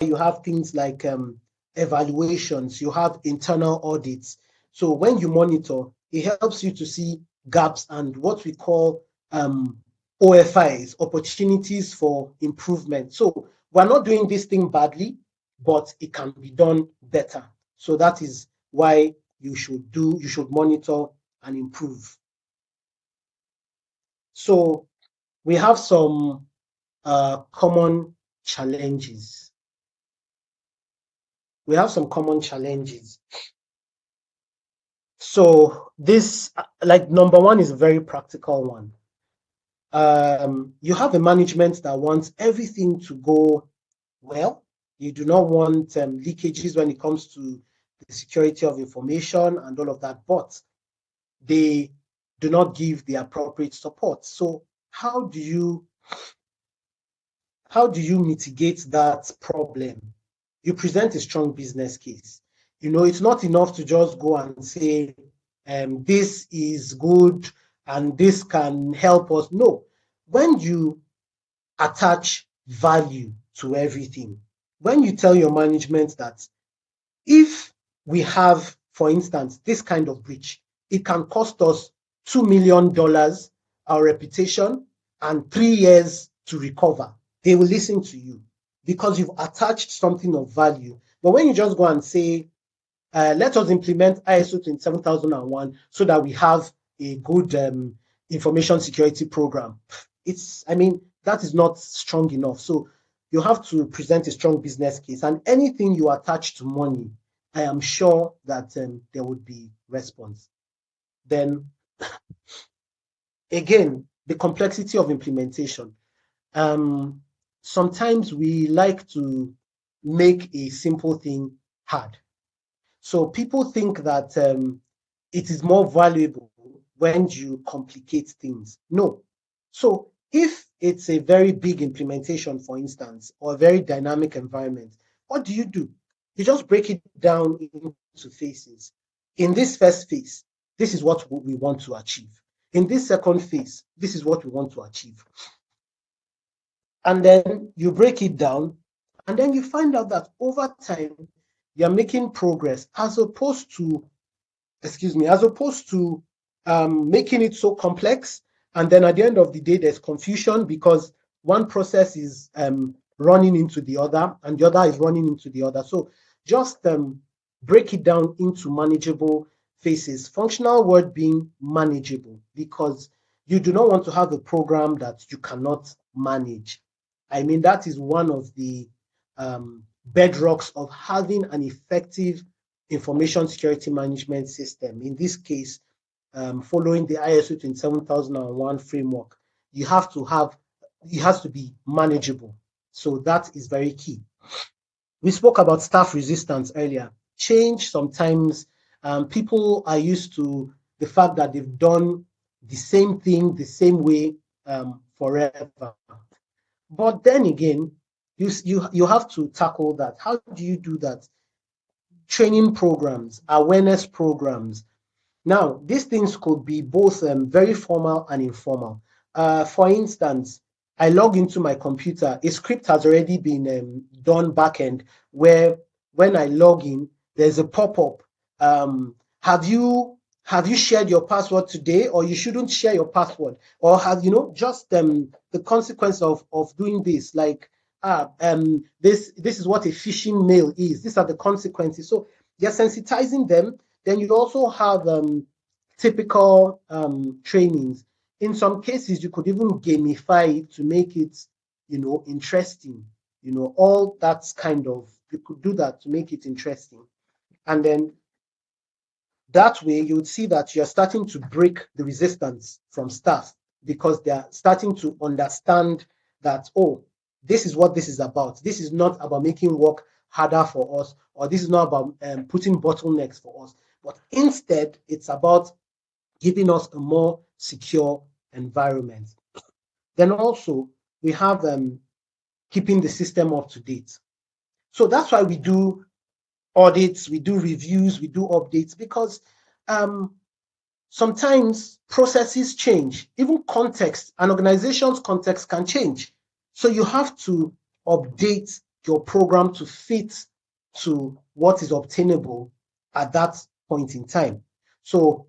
you have things like evaluations, you have internal audits. So when you monitor, it helps you to see gaps and what we call OFIs, opportunities for improvement. So we're not doing this thing badly, but it can be done better. So that is why you should monitor and improve. So we have some common challenges. We have some common challenges. So this, like number one, is a very practical one. You have a management that wants everything to go well. You do not want leakages when it comes to the security of information and all of that, but they do not give the appropriate support. So how do you mitigate that problem? You present a strong business case. It's not enough to just go and say, this is good and this can help us. No, when you attach value to everything, when you tell your management that if we have, for instance, this kind of breach, it can cost us $2 million, our reputation, and 3 years to recover, they will listen to you because you've attached something of value. But when you just go and say, let us implement ISO 27001 so that we have a good information security program, that is not strong enough. So you have to present a strong business case, and anything you attach to money, I am sure that there would be response. Then again, the complexity of implementation. Sometimes we like to make a simple thing hard. So people think that it is more valuable when you complicate things. No. So if it's a very big implementation, for instance, or a very dynamic environment, what do? You just break it down into phases. In this first phase, this is what we want to achieve. In this second phase, this is what we want to achieve. And then you break it down, and then you find out that over time, you're making progress as opposed to making it so complex. And then at the end of the day, there's confusion because one process is running into the other and the other is running into the other. So just break it down into manageable phases. Functional word being manageable, because you do not want to have a program that you cannot manage. That is one of the bedrocks of having an effective information security management system. In this case, following the ISO 27001 framework, it has to be manageable. So that is very key. We spoke about staff resistance earlier. Change, sometimes people are used to the fact that they've done the same thing the same way forever. But then again, you have to tackle that. How do you do that? Training programs, awareness programs. Now, these things could be both very formal and informal. For instance, I log into my computer, a script has already been done backend where when I log in, there's a pop-up. Have you shared your password today, or you shouldn't share your password? Or have just the consequence of doing this, like this is what a phishing mail is. These are the consequences. So you're sensitizing them. Then you also have typical trainings. In some cases, you could even gamify it to make it, interesting. All that's you could do that to make it interesting. And then that way, you would see that you're starting to break the resistance from staff because they're starting to understand that, oh, this is what this is about. This is not about making work harder for us, or this is not about putting bottlenecks for us, but instead, it's about giving us a more secure environment. Then also, we have keeping the system up to date. So that's why we do audits, we do reviews, we do updates, because sometimes processes change, even context, an organization's context can change. So you have to update your program to fit to what is obtainable at that point in time. So